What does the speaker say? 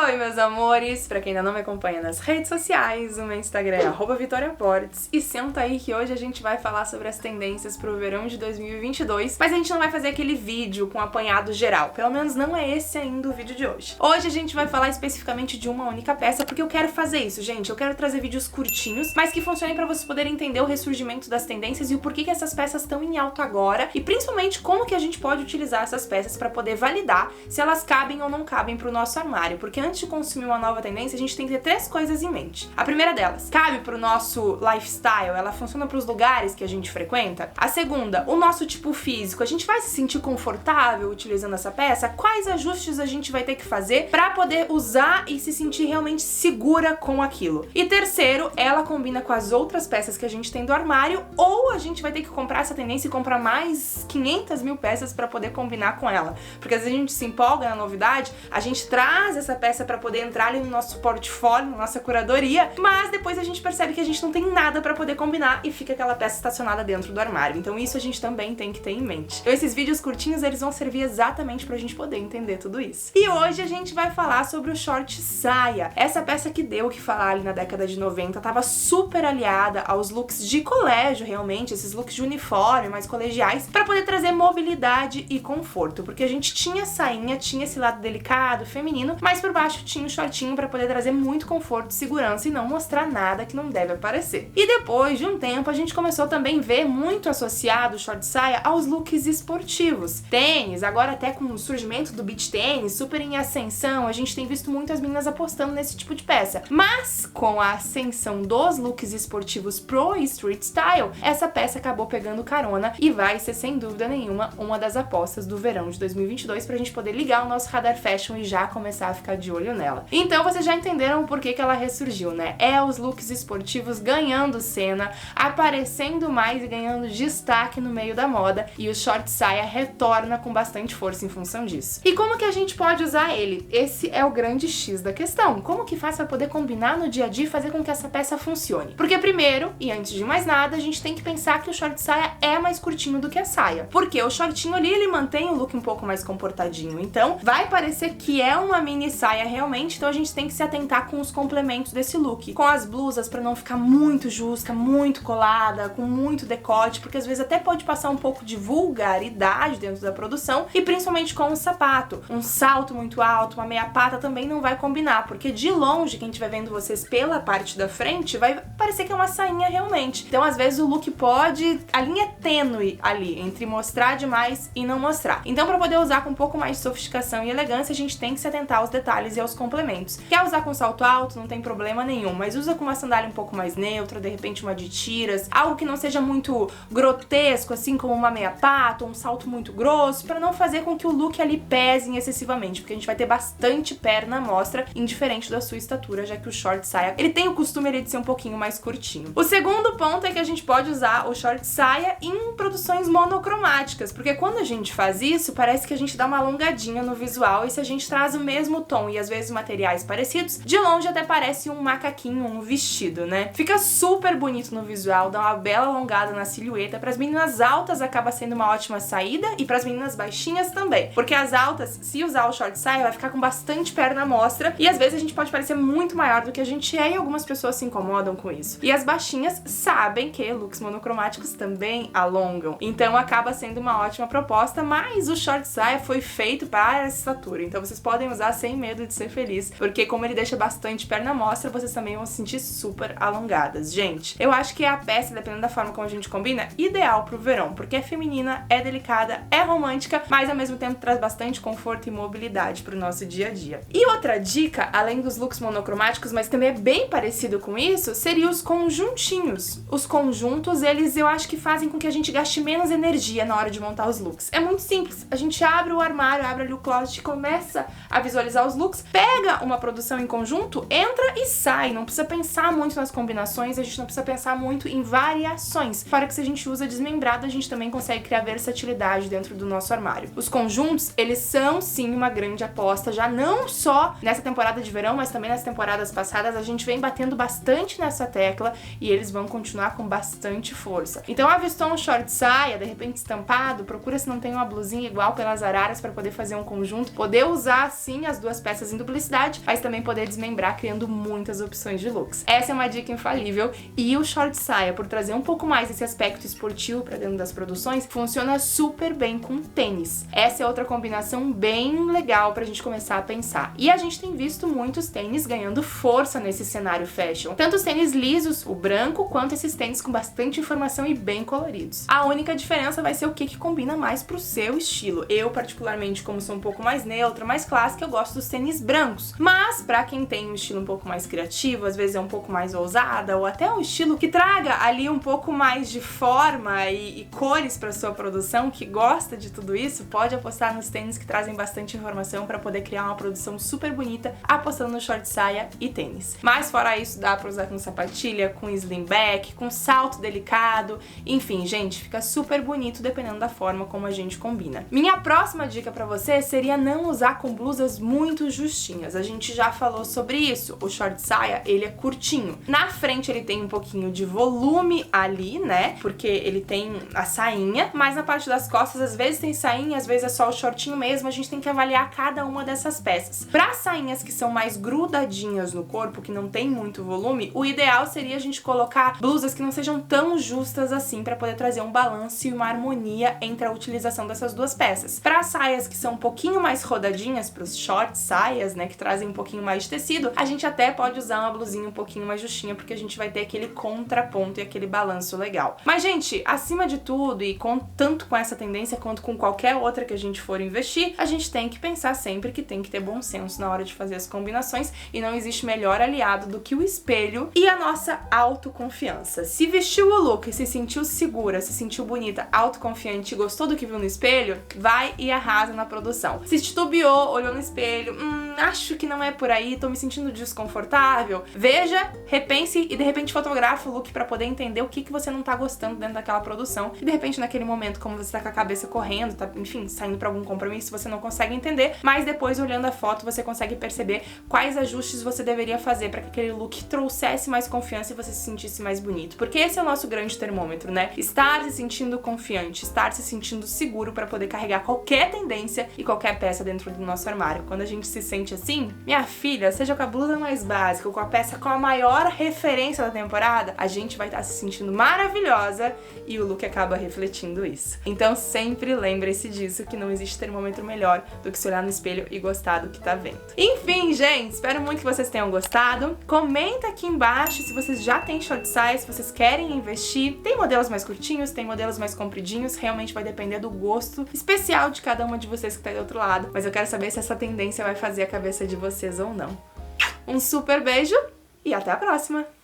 Oi, meus amores! Pra quem ainda não me acompanha nas redes sociais, o meu Instagram é @vitoriaportes e senta aí que hoje a gente vai falar sobre as tendências pro verão de 2022, mas a gente não vai fazer aquele vídeo com apanhado geral, pelo menos não é esse ainda o vídeo de hoje. Hoje a gente vai falar especificamente de uma única peça, porque eu quero fazer isso, gente. Eu quero trazer vídeos curtinhos, mas que funcionem pra vocês poderem entender o ressurgimento das tendências e o porquê que essas peças estão em alta agora e principalmente como que a gente pode utilizar essas peças pra poder validar se elas cabem ou não cabem pro nosso armário, porque antes de consumir uma nova tendência, a gente tem que ter 3 coisas em mente. A primeira delas, cabe pro nosso lifestyle, ela funciona pros lugares que a gente frequenta? A segunda, o nosso tipo físico, a gente vai se sentir confortável utilizando essa peça? Quais ajustes a gente vai ter que fazer pra poder usar e se sentir realmente segura com aquilo? E terceiro, ela combina com as outras peças que a gente tem do armário ou a gente vai ter que comprar essa tendência e comprar mais 500 mil peças pra poder combinar com ela? Porque às vezes a gente se empolga na novidade, a gente traz essa peça pra poder entrar ali no nosso portfólio, na nossa curadoria, mas depois a gente percebe que a gente não tem nada pra poder combinar e fica aquela peça estacionada dentro do armário. Então isso a gente também tem que ter em mente. Então esses vídeos curtinhos, eles vão servir exatamente pra gente poder entender tudo isso. E hoje a gente vai falar sobre o short saia. Essa peça que deu o que falar ali na década de 90, tava super aliada aos looks de colégio, realmente, esses looks de uniforme, mais colegiais, pra poder trazer mobilidade e conforto, porque a gente tinha sainha, tinha esse lado delicado, feminino, mas por baixo tinha um shortinho pra poder trazer muito conforto, segurança e não mostrar nada que não deve aparecer. E depois de um tempo a gente começou também a ver muito associado o short saia aos looks esportivos. Tênis, agora até com o surgimento do beach tênis, super em ascensão, a gente tem visto muitas meninas apostando nesse tipo de peça. Mas com a ascensão dos looks esportivos pro street style, essa peça acabou pegando carona e vai ser sem dúvida nenhuma uma das apostas do verão de 2022 pra gente poder ligar o nosso radar fashion e já começar a ficar de olho nela. Então vocês já entenderam o porquê que ela ressurgiu, né? É os looks esportivos ganhando cena, aparecendo mais e ganhando destaque no meio da moda, e o short saia retorna com bastante força em função disso. E como que a gente pode usar ele? Esse é o grande X da questão. Como que faz para poder combinar no dia a dia e fazer com que essa peça funcione? Porque primeiro, e antes de mais nada, a gente tem que pensar que o short saia é mais curtinho do que a saia. Porque o shortinho ali, ele mantém o look um pouco mais comportadinho. Então, vai parecer que é uma mini saia realmente, então a gente tem que se atentar com os complementos desse look. Com as blusas, pra não ficar muito justa, muito colada, com muito decote, porque às vezes até pode passar um pouco de vulgaridade dentro da produção, e principalmente com o sapato. Um salto muito alto, uma meia pata também não vai combinar, porque de longe, quem estiver vendo vocês pela parte da frente, vai parecer que é uma sainha realmente. Então às vezes o look pode... a linha é tênue ali, entre mostrar demais e não mostrar. Então pra poder usar com um pouco mais de sofisticação e elegância, a gente tem que se atentar aos detalhes e aos complementos. Quer usar com salto alto, não tem problema nenhum, mas usa com uma sandália um pouco mais neutra, de repente uma de tiras, algo que não seja muito grotesco, assim como uma meia pata ou um salto muito grosso, pra não fazer com que o look ali pese excessivamente, porque a gente vai ter bastante perna à mostra, indiferente da sua estatura, já que o short saia, ele tem o costume de ser um pouquinho mais curtinho. O segundo ponto é que a gente pode usar o short saia em produções monocromáticas, porque quando a gente faz isso, parece que a gente dá uma alongadinha no visual, e se a gente traz o mesmo tom e às vezes materiais parecidos, de longe até parece um macaquinho, um vestido, né? Fica super bonito no visual, dá uma bela alongada na silhueta. Para as meninas altas acaba sendo uma ótima saída e para as meninas baixinhas também, porque as altas, se usar o short saia, vai ficar com bastante perna à mostra e às vezes a gente pode parecer muito maior do que a gente é, e algumas pessoas se incomodam com isso. E as baixinhas sabem que looks monocromáticos também alongam, então acaba sendo uma ótima proposta, mas o short saia foi feito para essa estatura, então vocês podem usar sem medo de ser feliz, porque como ele deixa bastante perna à mostra, vocês também vão se sentir super alongadas. Gente, eu acho que é a peça, dependendo da forma como a gente combina, ideal pro verão, porque é feminina, é delicada, é romântica, mas ao mesmo tempo traz bastante conforto e mobilidade pro nosso dia a dia. E outra dica, além dos looks monocromáticos, mas também é bem parecido com isso, seria os conjuntinhos. Os conjuntos, eles eu acho que fazem com que a gente gaste menos energia na hora de montar os looks. É muito simples, a gente abre o armário, abre ali o closet e começa a visualizar os looks, pega uma produção em conjunto, entra e sai, não precisa pensar muito nas combinações, a gente não precisa pensar muito em variações. Fora que se a gente usa desmembrado, a gente também consegue criar versatilidade dentro do nosso armário. Os conjuntos, eles são sim uma grande aposta, já não só nessa temporada de verão, mas também nas temporadas passadas, a gente vem batendo bastante nessa tecla e eles vão continuar com bastante força. Então avistou um short saia, de repente estampado, procura se não tem uma blusinha igual pelas araras para poder fazer um conjunto, poder usar sim as duas peças duplicidade, mas também poder desmembrar, criando muitas opções de looks. Essa é uma dica infalível, e o short saia, por trazer um pouco mais esse aspecto esportivo pra dentro das produções, funciona super bem com tênis. Essa é outra combinação bem legal pra gente começar a pensar. E a gente tem visto muitos tênis ganhando força nesse cenário fashion. Tanto os tênis lisos, o branco, quanto esses tênis com bastante informação e bem coloridos. A única diferença vai ser o que combina mais pro seu estilo. Eu, particularmente, como sou um pouco mais neutra, mais clássica, eu gosto dos tênis brancos. Mas, pra quem tem um estilo um pouco mais criativo, às vezes é um pouco mais ousada, ou até um estilo que traga ali um pouco mais de forma e cores pra sua produção, que gosta de tudo isso, pode apostar nos tênis que trazem bastante informação pra poder criar uma produção super bonita, apostando no short saia e tênis. Mas fora isso, dá pra usar com sapatilha, com slim back, com salto delicado, enfim, gente, fica super bonito dependendo da forma como a gente combina. Minha próxima dica pra você seria não usar com blusas muito justinhas. A gente já falou sobre isso. O short saia, ele é curtinho. Na frente ele tem um pouquinho de volume ali, né? Porque ele tem a sainha, mas na parte das costas às vezes tem sainha, às vezes é só o shortinho mesmo. A gente tem que avaliar cada uma dessas peças. Para sainhas que são mais grudadinhas no corpo, que não tem muito volume, o ideal seria a gente colocar blusas que não sejam tão justas assim, para poder trazer um balanço e uma harmonia entre a utilização dessas duas peças. Para saias que são um pouquinho mais rodadinhas, para os short saias, né, que trazem um pouquinho mais de tecido, a gente até pode usar uma blusinha um pouquinho mais justinha, porque a gente vai ter aquele contraponto e aquele balanço legal. Mas, gente, acima de tudo, e tanto com essa tendência quanto com qualquer outra que a gente for investir, a gente tem que pensar sempre que tem que ter bom senso na hora de fazer as combinações, e não existe melhor aliado do que o espelho e a nossa autoconfiança. Se vestiu o look e se sentiu segura, se sentiu bonita, autoconfiante e gostou do que viu no espelho, vai e arrasa na produção. Se titubeou, olhou no espelho, acho que não é por aí, tô me sentindo desconfortável, veja, repense e de repente fotografa o look pra poder entender o que você não tá gostando dentro daquela produção, e de repente naquele momento, como você tá com a cabeça correndo, tá, enfim, saindo pra algum compromisso, você não consegue entender, mas depois olhando a foto você consegue perceber quais ajustes você deveria fazer pra que aquele look trouxesse mais confiança e você se sentisse mais bonito, porque esse é o nosso grande termômetro, né? Estar se sentindo confiante, estar se sentindo seguro pra poder carregar qualquer tendência e qualquer peça dentro do nosso armário. Quando a gente se sente assim, minha filha, seja com a blusa mais básica ou com a peça com a maior referência da temporada, a gente vai estar se sentindo maravilhosa e o look acaba refletindo isso. Então sempre lembre-se disso, que não existe termômetro melhor do que se olhar no espelho e gostar do que tá vendo. Enfim, gente, espero muito que vocês tenham gostado. Comenta aqui embaixo se vocês já têm short size, se vocês querem investir. Tem modelos mais curtinhos, tem modelos mais compridinhos, realmente vai depender do gosto especial de cada uma de vocês que tá do outro lado, mas eu quero saber se essa tendência vai fazer a cabeça de vocês ou não. Um super beijo e até a próxima!